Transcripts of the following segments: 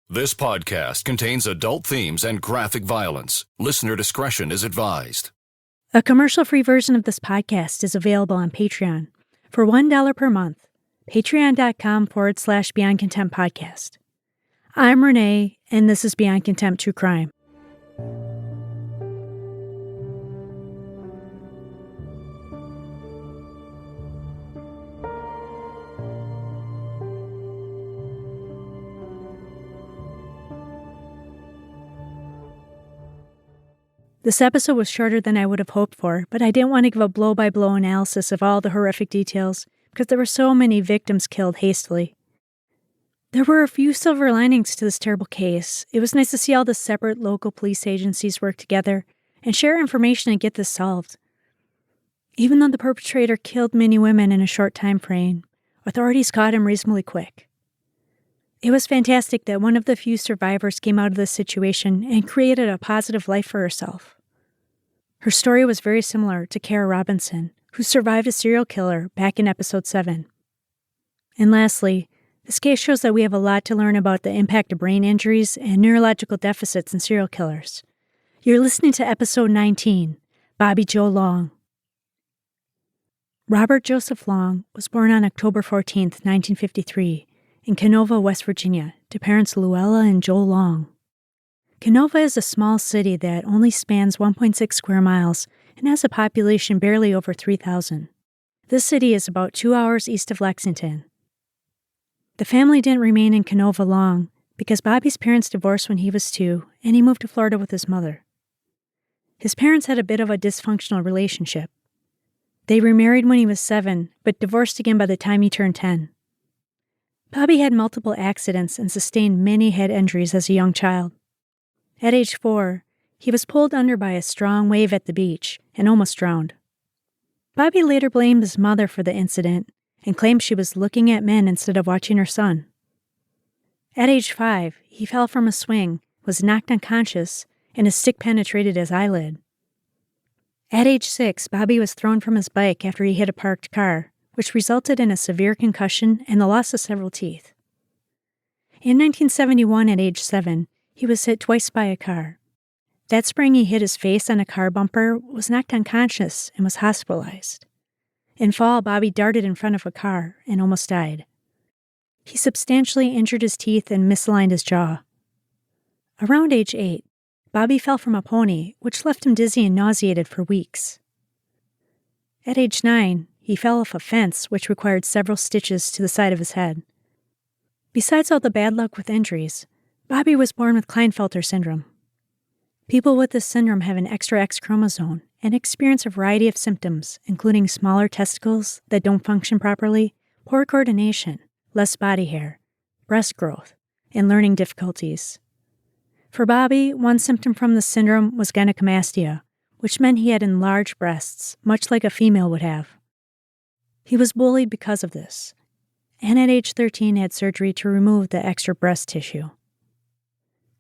This podcast contains adult themes and graphic violence. Listener discretion is advised. A commercial-free version of this podcast is available on Patreon for $1 per month. Patreon.com/Beyond Contempt podcast. I'm Renee, and this is Beyond Contempt True Crime. This episode was shorter than I would have hoped for, but I didn't want to give a blow-by-blow analysis of all the horrific details because there were so many victims killed hastily. There were a few silver linings to this terrible case. It was nice to see all the separate local police agencies work together and share information and get this solved. Even though the perpetrator killed many women in a short time frame, authorities caught him reasonably quick. It was fantastic that one of the few survivors came out of this situation and created a positive life for herself. Her story was very similar to Kara Robinson, who survived a serial killer back in episode 7. And lastly, this case shows that we have a lot to learn about the impact of brain injuries and neurological deficits in serial killers. You're listening to episode 19, Bobby Joe Long. Robert Joseph Long was born on October 14, 1953, in Canova, West Virginia, to parents Luella and Joel Long. Canova is a small city that only spans 1.6 square miles and has a population barely over 3,000. This city is about 2 hours east of Lexington. The family didn't remain in Canova long because Bobby's parents divorced when he was 2 and he moved to Florida with his mother. His parents had a bit of a dysfunctional relationship. They remarried when he was 7, but divorced again by the time he turned 10. Bobby had multiple accidents and sustained many head injuries as a young child. At age 4, he was pulled under by a strong wave at the beach and almost drowned. Bobby later blamed his mother for the incident and claimed she was looking at men instead of watching her son. At age 5, he fell from a swing, was knocked unconscious, and his stick penetrated his eyelid. At age 6, Bobby was thrown from his bike after he hit a parked car, which resulted in a severe concussion and the loss of several teeth. In 1971, at age 7, he was hit twice by a car. That spring he hit his face on a car bumper, was knocked unconscious, and was hospitalized. In fall, Bobby darted in front of a car and almost died. He substantially injured his teeth and misaligned his jaw. Around age 8, Bobby fell from a pony, which left him dizzy and nauseated for weeks. At age 9, he fell off a fence, which required several stitches to the side of his head. Besides all the bad luck with injuries, Bobby was born with Klinefelter syndrome. People with this syndrome have an extra X chromosome and experience a variety of symptoms, including smaller testicles that don't function properly, poor coordination, less body hair, breast growth, and learning difficulties. For Bobby, one symptom from the syndrome was gynecomastia, which meant he had enlarged breasts, much like a female would have. He was bullied because of this, and at age 13 had surgery to remove the extra breast tissue.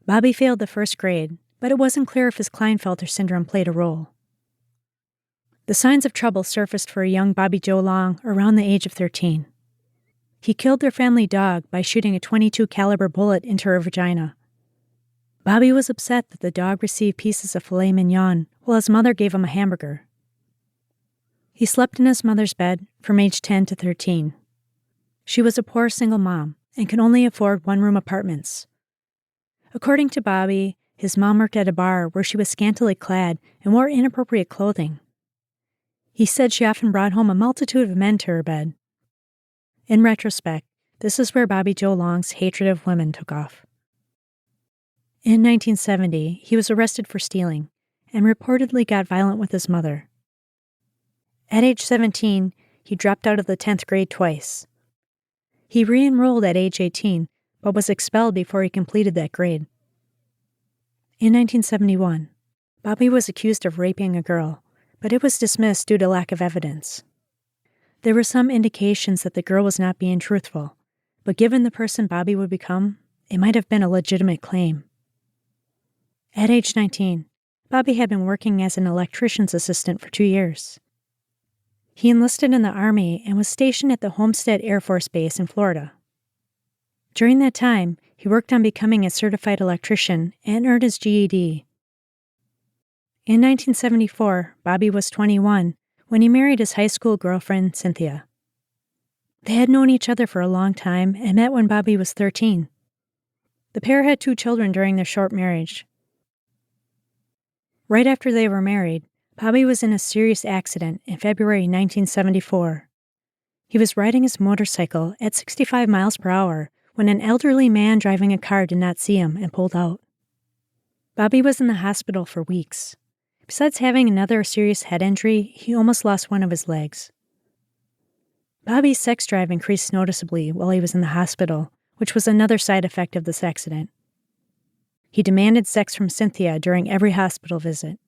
Bobby failed the first grade, but it wasn't clear if his Klinefelter syndrome played a role. The signs of trouble surfaced for a young Bobby Joe Long around the age of 13. He killed their family dog by shooting a .22 caliber bullet into her vagina. Bobby was upset that the dog received pieces of filet mignon while his mother gave him a hamburger. He slept in his mother's bed from age 10 to 13. She was a poor single mom and could only afford one-room apartments. According to Bobby, his mom worked at a bar where she was scantily clad and wore inappropriate clothing. He said she often brought home a multitude of men to her bed. In retrospect, this is where Bobby Joe Long's hatred of women took off. In 1970, he was arrested for stealing and reportedly got violent with his mother. At age 17, he dropped out of the 10th grade twice. He re-enrolled at age 18, but was expelled before he completed that grade. In 1971, Bobby was accused of raping a girl, but it was dismissed due to lack of evidence. There were some indications that the girl was not being truthful, but given the person Bobby would become, it might have been a legitimate claim. At age 19, Bobby had been working as an electrician's assistant for 2 years. He enlisted in the Army and was stationed at the Homestead Air Force Base in Florida. During that time, he he worked on becoming a certified electrician and earned his GED. In 1974, Bobby was 21 when he married his high school girlfriend, Cynthia. They had known each other for a long time and met when Bobby was 13. The pair had 2 children during their short marriage. Right after they were married, Bobby was in a serious accident in February 1974. He was riding his motorcycle at 65 miles per hour when an elderly man driving a car did not see him and pulled out. Bobby was in the hospital for weeks. Besides having another serious head injury, he almost lost one of his legs. Bobby's sex drive increased noticeably while he was in the hospital, which was another side effect of this accident. He demanded sex from Cynthia during every hospital visit.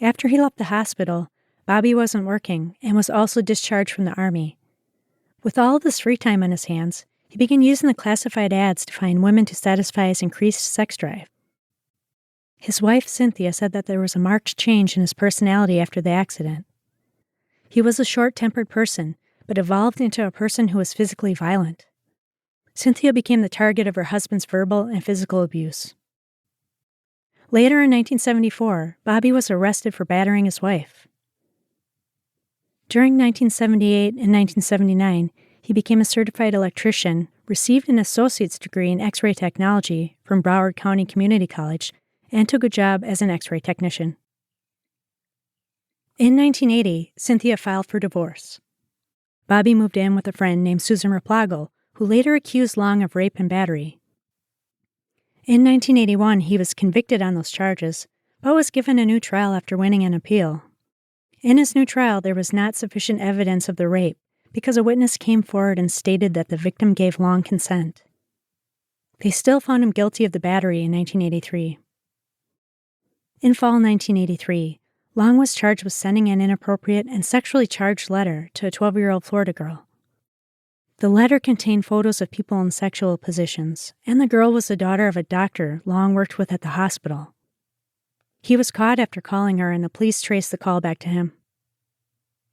After he left the hospital, Bobby wasn't working and was also discharged from the Army. With all of this free time on his hands, he began using the classified ads to find women to satisfy his increased sex drive. His wife, Cynthia, said that there was a marked change in his personality after the accident. He was a short-tempered person, but evolved into a person who was physically violent. Cynthia became the target of her husband's verbal and physical abuse. Later in 1974, Bobby was arrested for battering his wife. During 1978 and 1979, he became a certified electrician, received an associate's degree in X-ray technology from Broward County Community College, and took a job as an X-ray technician. In 1980, Cynthia filed for divorce. Bobby moved in with a friend named Susan Raplago, who later accused Long of rape and battery. In 1981, he was convicted on those charges, but was given a new trial after winning an appeal. In his new trial, there was not sufficient evidence of the rape because a witness came forward and stated that the victim gave Long consent. They still found him guilty of the battery in 1983. In fall 1983, Long was charged with sending an inappropriate and sexually charged letter to a 12-year-old Florida girl. The letter contained photos of people in sexual positions, and the girl was the daughter of a doctor Long worked with at the hospital. He was caught after calling her, and the police traced the call back to him.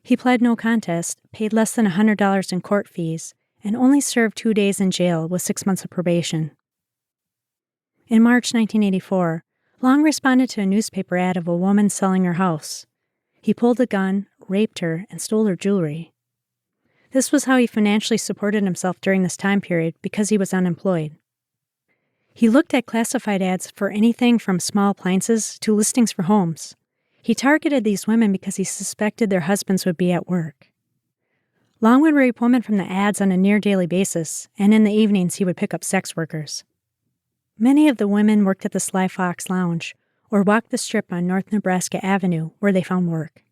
He pled no contest, paid less than $100 in court fees, and only served 2 days in jail with 6 months of probation. In March 1984, Long responded to a newspaper ad of a woman selling her house. He pulled a gun, raped her, and stole her jewelry. This was how he financially supported himself during this time period because he was unemployed. He looked at classified ads for anything from small appliances to listings for homes. He targeted these women because he suspected their husbands would be at work. Long would rape women from the ads on a near-daily basis, and in the evenings he would pick up sex workers. Many of the women worked at the Sly Fox Lounge or walked the strip on North Nebraska Avenue where they found work.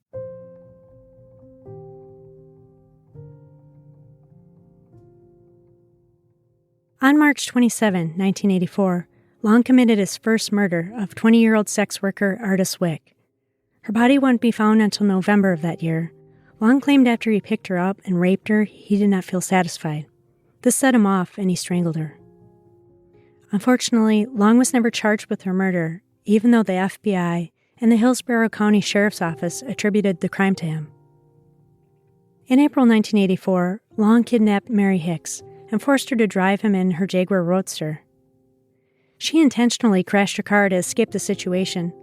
On March 27, 1984, Long committed his first murder of 20-year-old sex worker Artis Wick. Her body wouldn't be found until November of that year. Long claimed after he picked her up and raped her, he did not feel satisfied. This set him off and he strangled her. Unfortunately, Long was never charged with her murder, even though the FBI and the Hillsborough County Sheriff's Office attributed the crime to him. In April 1984, Long kidnapped Mary Hicks and forced her to drive him in her Jaguar Roadster. She intentionally crashed her car to escape the situation.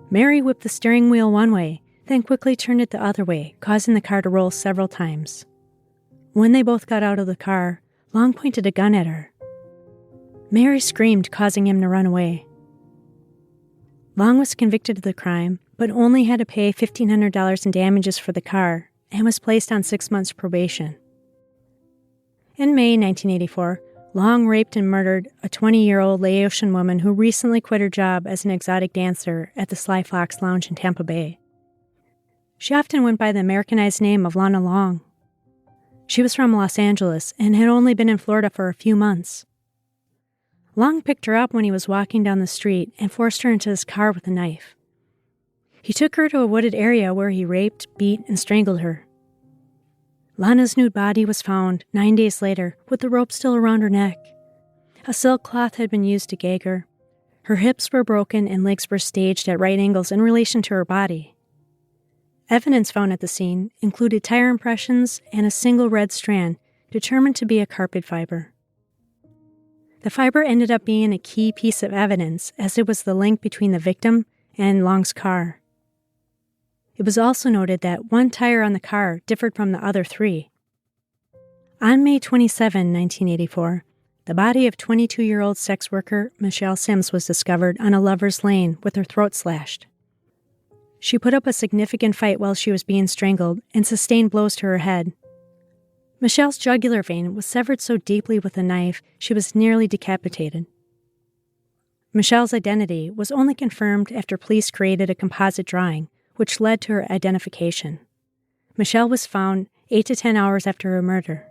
Mary whipped the steering wheel one way, then quickly turned it the other way, causing the car to roll several times. When they both got out of the car, Long pointed a gun at her. Mary screamed, causing him to run away. Long was convicted of the crime, but only had to pay $1,500 in damages for the car and was placed on 6 months probation. In May 1984, Long raped and murdered a 20-year-old Laotian woman who recently quit her job as an exotic dancer at the Sly Fox Lounge in Tampa Bay. She often went by the Americanized name of Lana Long. She was from Los Angeles and had only been in Florida for a few months. Long picked her up when he was walking down the street and forced her into his car with a knife. He took her to a wooded area where he raped, beat, and strangled her. Lana's nude body was found 9 days later with the rope still around her neck. A silk cloth had been used to gag her. Her hips were broken and legs were staged at right angles in relation to her body. Evidence found at the scene included tire impressions and a single red strand determined to be a carpet fiber. The fiber ended up being a key piece of evidence, as it was the link between the victim and Long's car. It was also noted that one tire on the car differed from the other three. On May 27, 1984, the body of 22-year-old sex worker Michelle Sims was discovered on a lover's lane with her throat slashed. She put up a significant fight while she was being strangled and sustained blows to her head. Michelle's jugular vein was severed so deeply with a knife she was nearly decapitated. Michelle's identity was only confirmed after police created a composite drawing, which led to her identification. Michelle was found 8 to 10 hours after her murder.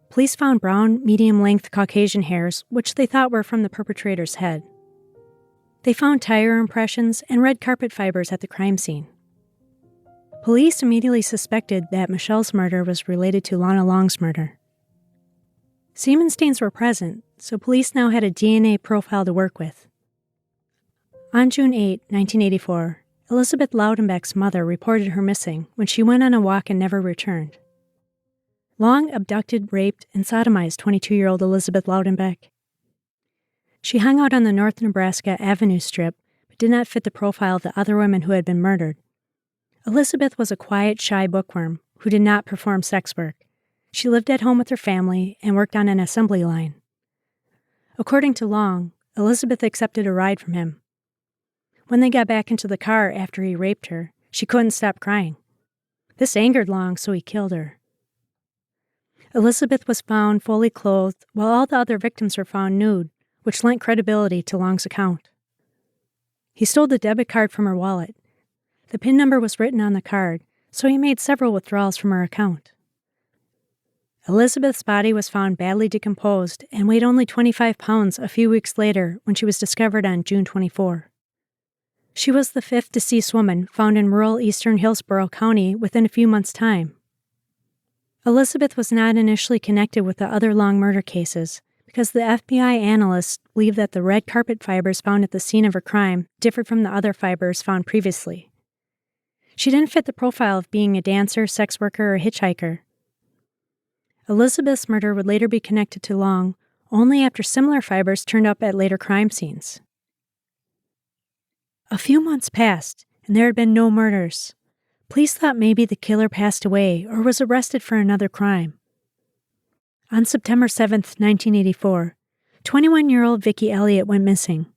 Police found brown, medium-length Caucasian hairs, which they thought were from the perpetrator's head. They found tire impressions and red carpet fibers at the crime scene. Police immediately suspected that Michelle's murder was related to Lana Long's murder. Semen stains were present, so police now had a DNA profile to work with. On June 8, 1984, Elizabeth Loudenbeck's mother reported her missing when she went on a walk and never returned. Long abducted, raped, and sodomized 22-year-old Elizabeth Loudenbeck. She hung out on the North Nebraska Avenue Strip, but did not fit the profile of the other women who had been murdered. Elizabeth was a quiet, shy bookworm who did not perform sex work. She lived at home with her family and worked on an assembly line. According to Long, Elizabeth accepted a ride from him. When they got back into the car after he raped her, she couldn't stop crying. This angered Long, so he killed her. Elizabeth was found fully clothed, while all the other victims were found nude, which lent credibility to Long's account. He stole the debit card from her wallet. The PIN number was written on the card, so he made several withdrawals from her account. Elizabeth's body was found badly decomposed and weighed only 25 pounds a few weeks later when she was discovered on June 24. She was the fifth deceased woman found in rural eastern Hillsborough County within a few months' time. Elizabeth was not initially connected with the other Long murder cases because the FBI analysts believed that the red carpet fibers found at the scene of her crime differed from the other fibers found previously. She didn't fit the profile of being a dancer, sex worker, or hitchhiker. Elizabeth's murder would later be connected to Long only after similar fibers turned up at later crime scenes. A few months passed, and there had been no murders. Police thought maybe the killer passed away or was arrested for another crime. On September 7, 1984, 21-year-old Vicki Elliott went missing.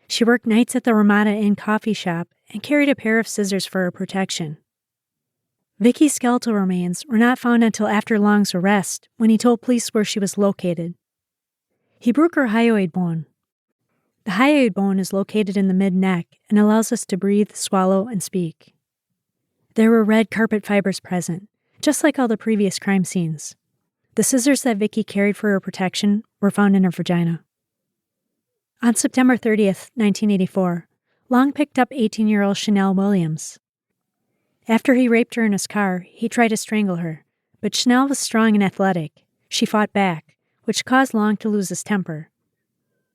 She worked nights at the Ramada Inn coffee shop and carried a pair of scissors for her protection. Vicki's skeletal remains were not found until after Long's arrest, when he told police where she was located. He broke her hyoid bone. The hyoid bone is located in the mid-neck and allows us to breathe, swallow, and speak. There were red carpet fibers present, just like all the previous crime scenes. The scissors that Vicki carried for her protection were found in her vagina. On September 30th, 1984, Long picked up 18-year-old Chanel Williams. After he raped her in his car, he tried to strangle her, but Chanel was strong and athletic. She fought back, which caused Long to lose his temper.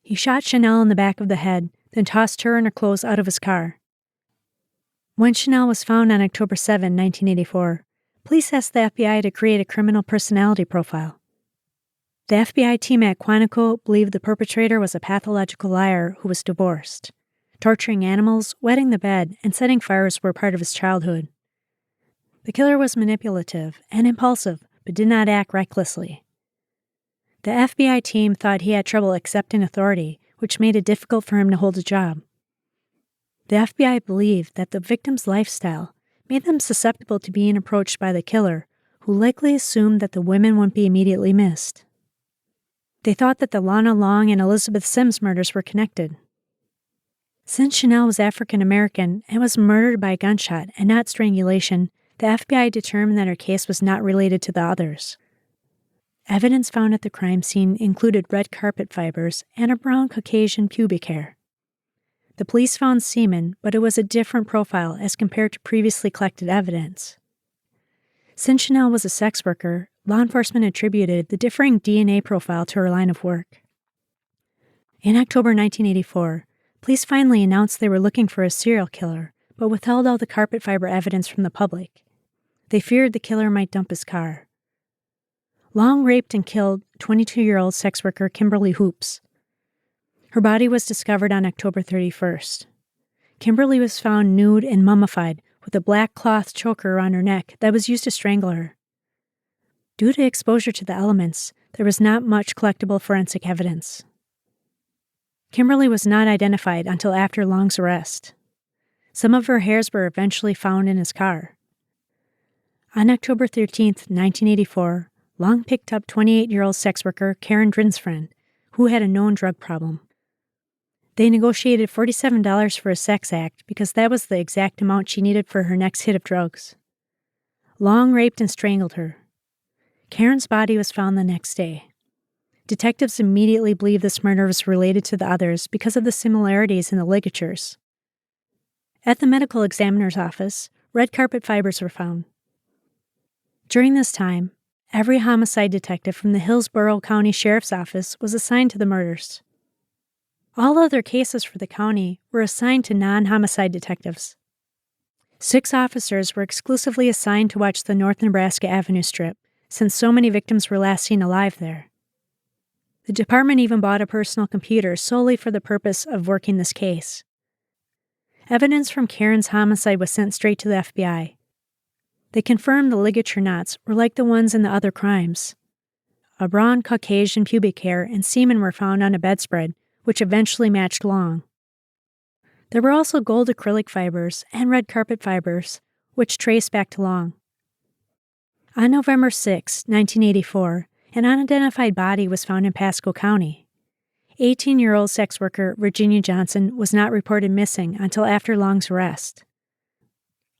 He shot Chanel in the back of the head, then tossed her and her clothes out of his car. When Chanel was found on October 7, 1984, police asked the FBI to create a criminal personality profile. The FBI team at Quantico believed the perpetrator was a pathological liar who was divorced. Torturing animals, wetting the bed, and setting fires were part of his childhood. The killer was manipulative and impulsive, but did not act recklessly. The FBI team thought he had trouble accepting authority, which made it difficult for him to hold a job. The FBI believed that the victim's lifestyle made them susceptible to being approached by the killer, who likely assumed that the women wouldn't be immediately missed. They thought that the Lana Long and Elizabeth Sims murders were connected. Since Chanel was African American and was murdered by a gunshot and not strangulation, the FBI determined that her case was not related to the others. Evidence found at the crime scene included red carpet fibers and a brown Caucasian pubic hair. The police found semen, but it was a different profile as compared to previously collected evidence. Since Chanel was a sex worker, law enforcement attributed the differing DNA profile to her line of work. In October 1984, police finally announced they were looking for a serial killer, but withheld all the carpet fiber evidence from the public. They feared the killer might dump his car. Long raped and killed 22-year-old sex worker Kimberly Hoops. Her body was discovered on October 31st. Kimberly was found nude and mummified with a black cloth choker around her neck that was used to strangle her. Due to exposure to the elements, there was not much collectible forensic evidence. Kimberly was not identified until after Long's arrest. Some of her hairs were eventually found in his car. On October 13, 1984, Long picked up 28-year-old sex worker Karen Drinsfriend, who had a known drug problem. They negotiated $47 for a sex act because that was the exact amount she needed for her next hit of drugs. Long raped and strangled her. Karen's body was found the next day. Detectives immediately believed this murder was related to the others because of the similarities in the ligatures. At the medical examiner's office, red carpet fibers were found. During this time, every homicide detective from the Hillsborough County Sheriff's Office was assigned to the murders. All other cases for the county were assigned to non-homicide detectives. 6 officers were exclusively assigned to watch the North Nebraska Avenue Strip, since so many victims were last seen alive there. The department even bought a personal computer solely for the purpose of working this case. Evidence from Karen's homicide was sent straight to the FBI. They confirmed the ligature knots were like the ones in the other crimes. A brown Caucasian pubic hair and semen were found on a bedspread, which eventually matched Long. There were also gold acrylic fibers and red carpet fibers, which traced back to Long. On November 6, 1984, an unidentified body was found in Pasco County. 18-year-old sex worker Virginia Johnson was not reported missing until after Long's arrest.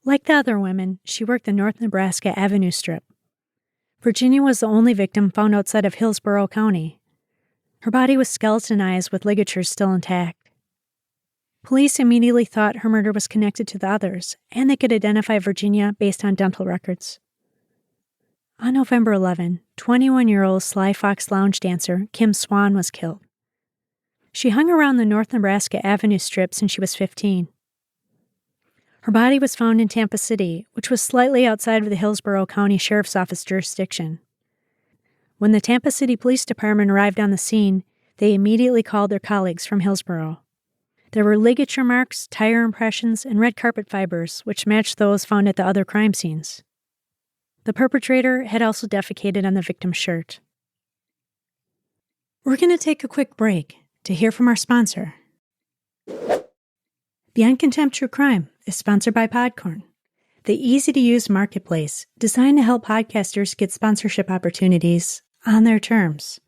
Like the other women, she worked the North Nebraska Avenue Strip. Virginia was the only victim found outside of Hillsborough County. Her body was skeletonized with ligatures still intact. Police immediately thought her murder was connected to the others, and they could identify Virginia based on dental records. On November 11, 21-year-old Sly Fox lounge dancer Kim Swan was killed. She hung around the North Nebraska Avenue Strip since she was 15. Her body was found in Tampa City, which was slightly outside of the Hillsborough County Sheriff's Office jurisdiction. When the Tampa City Police Department arrived on the scene, they immediately called their colleagues from Hillsborough. There were ligature marks, tire impressions, and red carpet fibers, which matched those found at the other crime scenes. The perpetrator had also defecated on the victim's shirt. We're going to take a quick break to hear from our sponsor. Beyond Contempt True Crime is sponsored by Podcorn, the easy-to-use marketplace designed to help podcasters get sponsorship opportunities on their terms.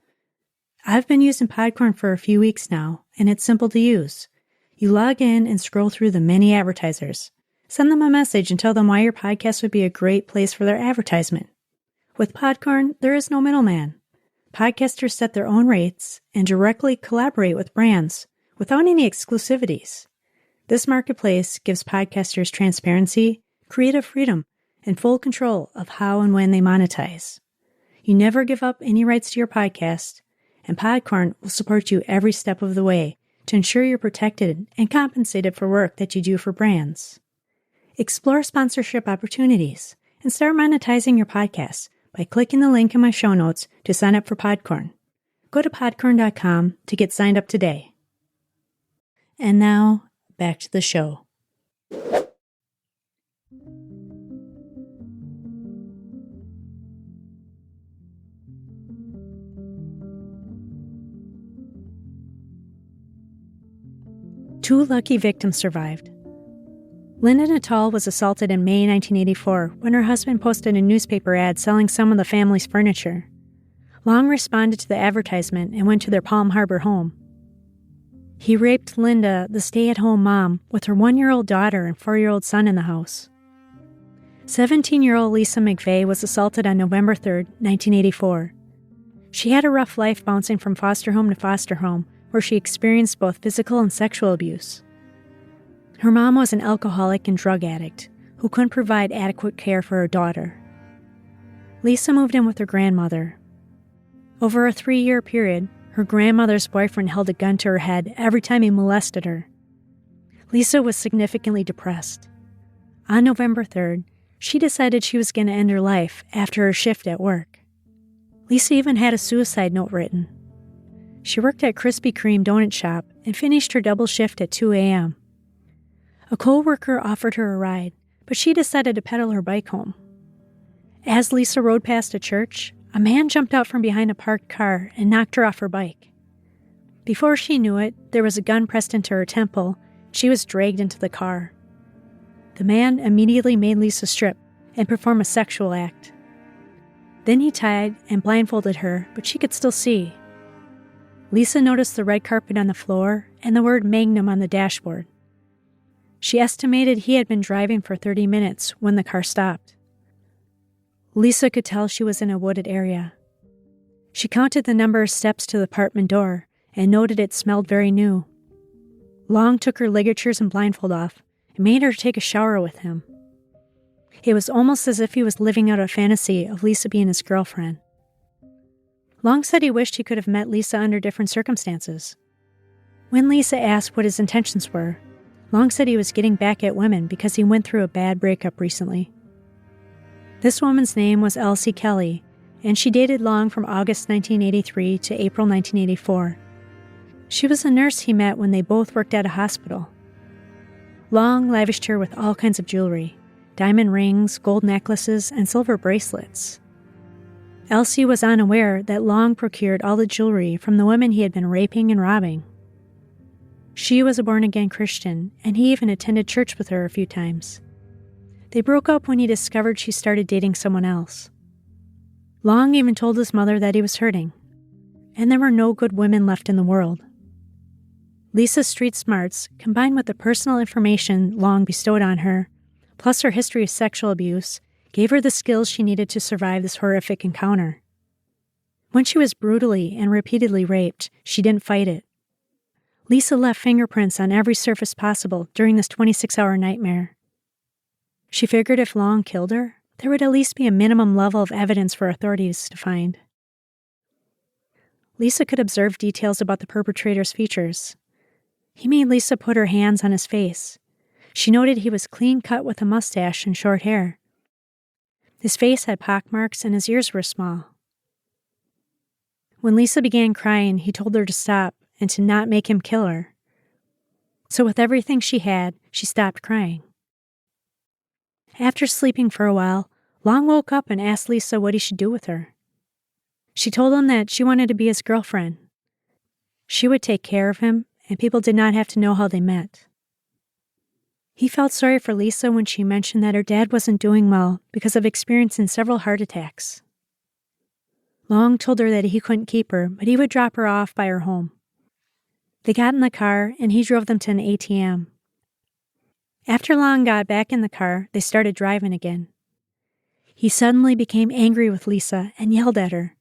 I've been using Podcorn for a few weeks now, and it's simple to use. You log in and scroll through the many advertisers. Send them a message and tell them why your podcast would be a great place for their advertisement. With Podcorn, there is no middleman. Podcasters set their own rates and directly collaborate with brands without any exclusivities. This marketplace gives podcasters transparency, creative freedom, and full control of how and when they monetize. You never give up any rights to your podcast, and Podcorn will support you every step of the way to ensure you're protected and compensated for work that you do for brands. Explore sponsorship opportunities and start monetizing your podcast by clicking the link in my show notes to sign up for Podcorn. Go to podcorn.com to get signed up today. And now, back to the show. Two lucky victims survived. Linda Natal was assaulted in May 1984 when her husband posted a newspaper ad selling some of the family's furniture. Long responded to the advertisement and went to their Palm Harbor home. He raped Linda, the stay-at-home mom, with her 1-year-old daughter and 4-year-old son in the house. 17-year-old Lisa McVey was assaulted on November 3, 1984. She had a rough life bouncing from foster home to foster home, where she experienced both physical and sexual abuse. Her mom was an alcoholic and drug addict who couldn't provide adequate care for her daughter. Lisa moved in with her grandmother. Over a 3-year period, her grandmother's boyfriend held a gun to her head every time he molested her. Lisa was significantly depressed. On November 3rd, she decided she was going to end her life after her shift at work. Lisa even had a suicide note written. She worked at Krispy Kreme donut shop and finished her double shift at 2 a.m. A co-worker offered her a ride, but she decided to pedal her bike home. As Lisa rode past a church, a man jumped out from behind a parked car and knocked her off her bike. Before she knew it, there was a gun pressed into her temple. She was dragged into the car. The man immediately made Lisa strip and perform a sexual act. Then he tied and blindfolded her, but she could still see. Lisa noticed the red carpet on the floor and the word Magnum on the dashboard. She estimated he had been driving for 30 minutes when the car stopped. Lisa could tell she was in a wooded area. She counted the number of steps to the apartment door and noted it smelled very new. Long took her ligatures and blindfold off and made her take a shower with him. It was almost as if he was living out a fantasy of Lisa being his girlfriend. Long said he wished he could have met Lisa under different circumstances. When Lisa asked what his intentions were, Long said he was getting back at women because he went through a bad breakup recently. This woman's name was Elsie Kelly, and she dated Long from August 1983 to April 1984. She was a nurse he met when they both worked at a hospital. Long lavished her with all kinds of jewelry, diamond rings, gold necklaces, and silver bracelets. Elsie was unaware that Long procured all the jewelry from the women he had been raping and robbing. She was a born-again Christian, and he even attended church with her a few times. They broke up when he discovered she started dating someone else. Long even told his mother that he was hurting, and there were no good women left in the world. Lisa's street smarts, combined with the personal information Long bestowed on her, plus her history of sexual abuse, gave her the skills she needed to survive this horrific encounter. When she was brutally and repeatedly raped, she didn't fight it. Lisa left fingerprints on every surface possible during this 26-hour nightmare. She figured if Long killed her, there would at least be a minimum level of evidence for authorities to find. Lisa could observe details about the perpetrator's features. He made Lisa put her hands on his face. She noted he was clean-cut with a mustache and short hair. His face had pockmarks and his ears were small. When Lisa began crying, he told her to stop and to not make him kill her. So with everything she had, she stopped crying. After sleeping for a while, Long woke up and asked Lisa what he should do with her. She told him that she wanted to be his girlfriend. She would take care of him, and people did not have to know how they met. He felt sorry for Lisa when she mentioned that her dad wasn't doing well because of experiencing several heart attacks. Long told her that he couldn't keep her, but he would drop her off by her home. They got in the car, and he drove them to an ATM. After Long got back in the car, they started driving again. He suddenly became angry with Lisa and yelled at her,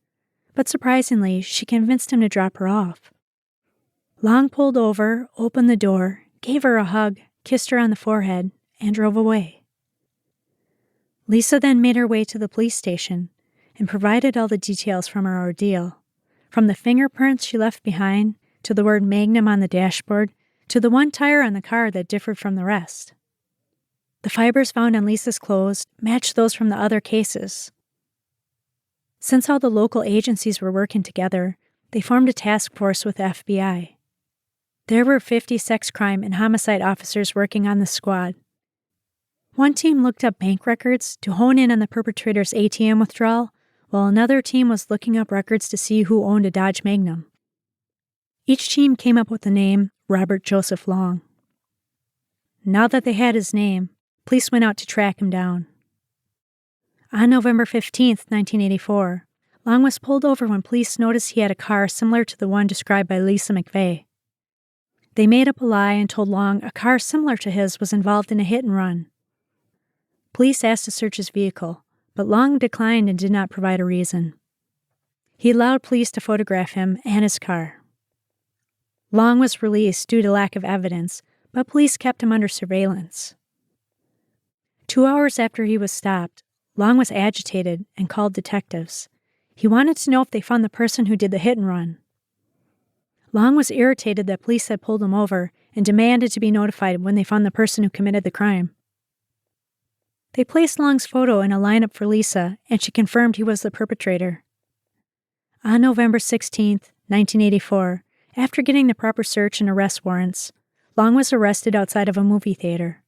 but surprisingly, she convinced him to drop her off. Long pulled over, opened the door, gave her a hug, kissed her on the forehead, and drove away. Lisa then made her way to the police station and provided all the details from her ordeal, from the fingerprints she left behind to the word Magnum on the dashboard, to the one tire on the car that differed from the rest. The fibers found on Lisa's clothes matched those from the other cases. Since all the local agencies were working together, they formed a task force with the FBI. There were 50 sex crime and homicide officers working on the squad. One team looked up bank records to hone in on the perpetrator's ATM withdrawal, while another team was looking up records to see who owned a Dodge Magnum. Each team came up with the name Robert Joseph Long. Now that they had his name, police went out to track him down. On November 15, 1984, Long was pulled over when police noticed he had a car similar to the one described by Lisa McVey. They made up a lie and told Long a car similar to his was involved in a hit and run. Police asked to search his vehicle, but Long declined and did not provide a reason. He allowed police to photograph him and his car. Long was released due to lack of evidence, but police kept him under surveillance. 2 hours after he was stopped, Long was agitated and called detectives. He wanted to know if they found the person who did the hit and run. Long was irritated that police had pulled him over and demanded to be notified when they found the person who committed the crime. They placed Long's photo in a lineup for Lisa, and she confirmed he was the perpetrator. On November 16, 1984, after getting the proper search and arrest warrants, Long was arrested outside of a movie theater.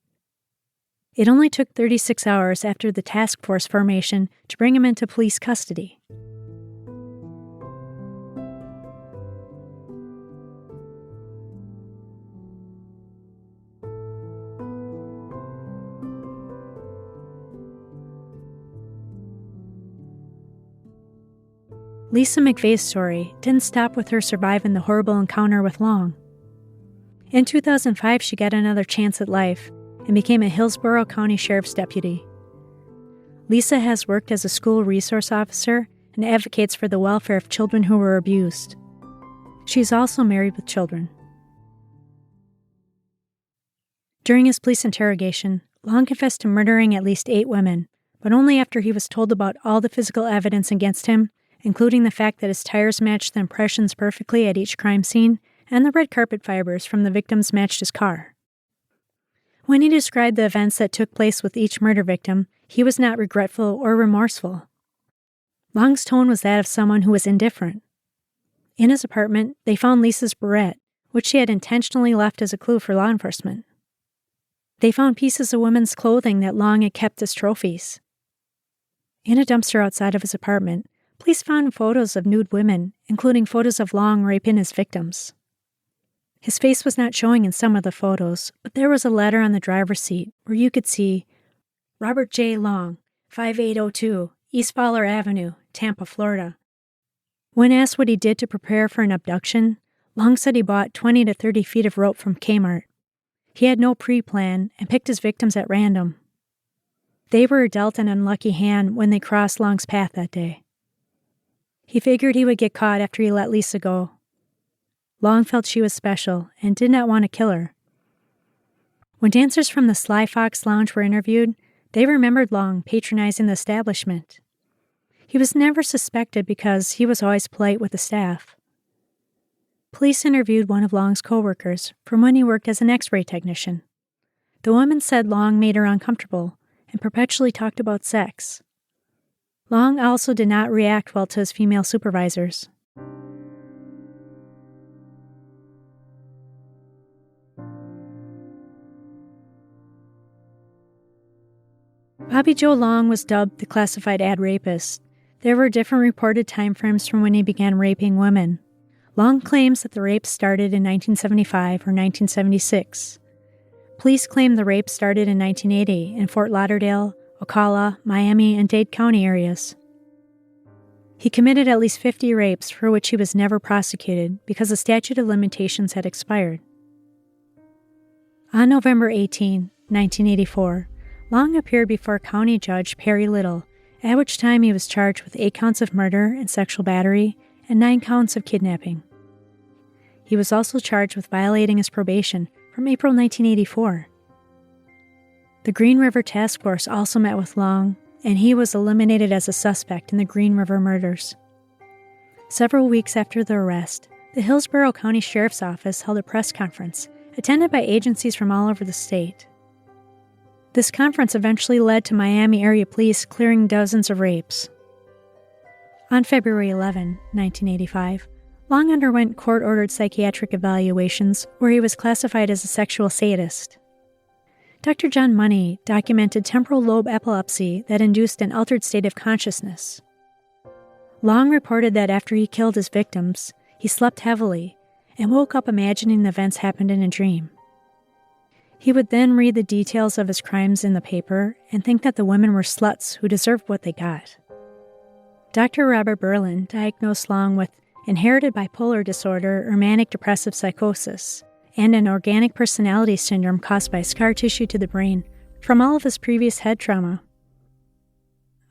It only took 36 hours after the task force formation to bring him into police custody. Lisa McVey's story didn't stop with her surviving the horrible encounter with Long. In 2005, she got another chance at life and became a Hillsborough County Sheriff's deputy. Lisa has worked as a school resource officer and advocates for the welfare of children who were abused. She's also married with children. During his police interrogation, Long confessed to murdering at least 8 women, but only after he was told about all the physical evidence against him, including the fact that his tires matched the impressions perfectly at each crime scene, and the red carpet fibers from the victims matched his car. When he described the events that took place with each murder victim, he was not regretful or remorseful. Long's tone was that of someone who was indifferent. In his apartment, they found Lisa's barrette, which she had intentionally left as a clue for law enforcement. They found pieces of women's clothing that Long had kept as trophies. In a dumpster outside of his apartment, police found photos of nude women, including photos of Long raping his victims. His face was not showing in some of the photos, but there was a letter on the driver's seat where you could see Robert J. Long, 5802, East Fowler Avenue, Tampa, Florida. When asked what he did to prepare for an abduction, Long said he bought 20 to 30 feet of rope from Kmart. He had no pre-plan and picked his victims at random. They were dealt an unlucky hand when they crossed Long's path that day. He figured he would get caught after he let Lisa go. Long felt she was special and did not want to kill her. When dancers from the Sly Fox Lounge were interviewed, they remembered Long patronizing the establishment. He was never suspected because he was always polite with the staff. Police interviewed one of Long's co-workers from when he worked as an X-ray technician. The woman said Long made her uncomfortable and perpetually talked about sex. Long also did not react well to his female supervisors. Bobby Joe Long was dubbed the classified ad rapist. There were different reported timeframes from when he began raping women. Long claims that the rape started in 1975 or 1976. Police claim the rape started in 1980 in Fort Lauderdale, Ocala, Miami, and Dade County areas. He committed at least 50 rapes for which he was never prosecuted because the statute of limitations had expired. On November 18, 1984, Long appeared before County Judge Perry Little, at which time he was charged with 8 counts of murder and sexual battery and 9 counts of kidnapping. He was also charged with violating his probation from April 1984. The Green River Task Force also met with Long, and he was eliminated as a suspect in the Green River murders. Several weeks after the arrest, the Hillsborough County Sheriff's Office held a press conference, attended by agencies from all over the state. This conference eventually led to Miami area police clearing dozens of rapes. On February 11, 1985, Long underwent court-ordered psychiatric evaluations where he was classified as a sexual sadist. Dr. John Money documented temporal lobe epilepsy that induced an altered state of consciousness. Long reported that after he killed his victims, he slept heavily and woke up imagining the events happened in a dream. He would then read the details of his crimes in the paper and think that the women were sluts who deserved what they got. Dr. Robert Berlin diagnosed Long with inherited bipolar disorder or manic depressive psychosis and an organic personality syndrome caused by scar tissue to the brain from all of his previous head trauma.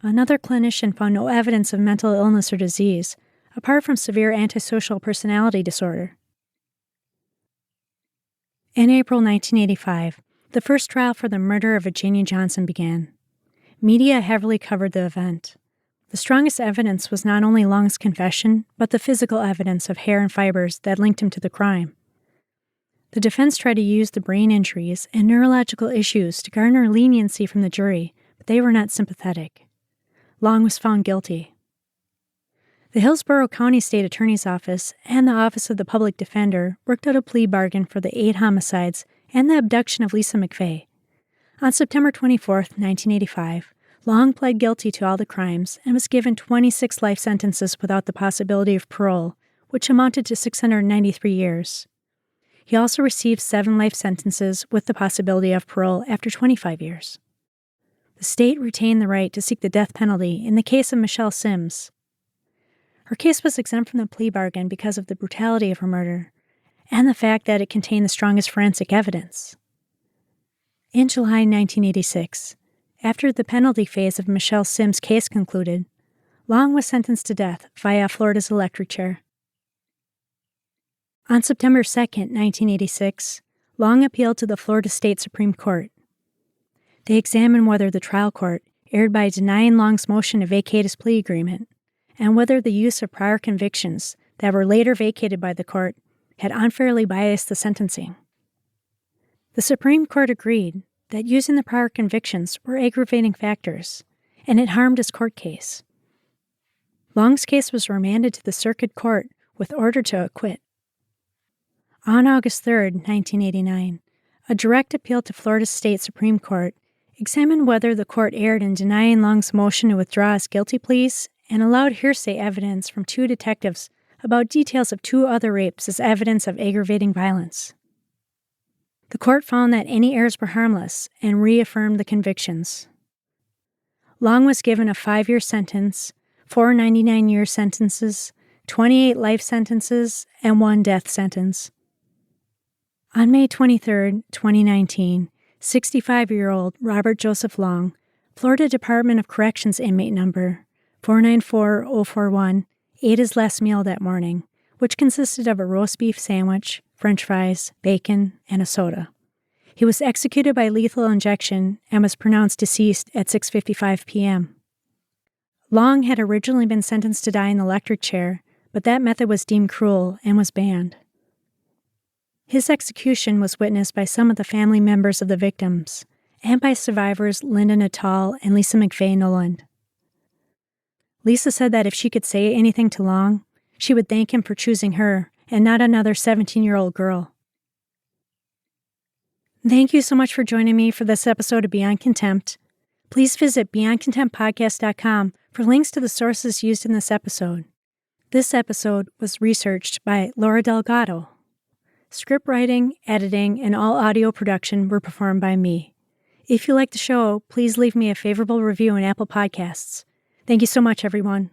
Another clinician found no evidence of mental illness or disease, apart from severe antisocial personality disorder. In April 1985, the first trial for the murder of Virginia Johnson began. Media heavily covered the event. The strongest evidence was not only Long's confession, but the physical evidence of hair and fibers that linked him to the crime. The defense tried to use the brain injuries and neurological issues to garner leniency from the jury, but they were not sympathetic. Long was found guilty. The Hillsborough County State Attorney's Office and the Office of the Public Defender worked out a plea bargain for the 8 homicides and the abduction of Lisa McVey. On September 24, 1985, Long pled guilty to all the crimes and was given 26 life sentences without the possibility of parole, which amounted to 693 years. He also received 7 life sentences with the possibility of parole after 25 years. The state retained the right to seek the death penalty in the case of Michelle Sims. Her case was exempt from the plea bargain because of the brutality of her murder and the fact that it contained the strongest forensic evidence. In July 1986, after the penalty phase of Michelle Sims' case concluded, Long was sentenced to death via Florida's electric chair. On September 2, 1986, Long appealed to the Florida State Supreme Court. They examined whether the trial court erred by denying Long's motion to vacate his plea agreement and whether the use of prior convictions that were later vacated by the court had unfairly biased the sentencing. The Supreme Court agreed that using the prior convictions were aggravating factors, and it harmed his court case. Long's case was remanded to the circuit court with order to acquit. On August 3, 1989, a direct appeal to Florida State Supreme Court examined whether the court erred in denying Long's motion to withdraw his guilty pleas and allowed hearsay evidence from 2 detectives about details of 2 other rapes as evidence of aggravating violence. The court found that any errors were harmless and reaffirmed the convictions. Long was given a 5-year sentence, 4 99-year sentences, 28 life sentences, and 1 death sentence. On May 23, 2019, 65-year-old Robert Joseph Long, Florida Department of Corrections inmate number 494041, ate his last meal that morning, which consisted of a roast beef sandwich, French fries, bacon, and a soda. He was executed by lethal injection and was pronounced deceased at 6:55 p.m. Long had originally been sentenced to die in the electric chair, but that method was deemed cruel and was banned. His execution was witnessed by some of the family members of the victims and by survivors Linda Natal and Lisa McVey Noland. Lisa said that if she could say anything to Long, she would thank him for choosing her and not another 17-year-old girl. Thank you so much for joining me for this episode of Beyond Contempt. Please visit beyondcontemptpodcast.com for links to the sources used in this episode. This episode was researched by Laura Delgado. Script writing, editing, and all audio production were performed by me. If you like the show, please leave me a favorable review on Apple Podcasts. Thank you so much, everyone.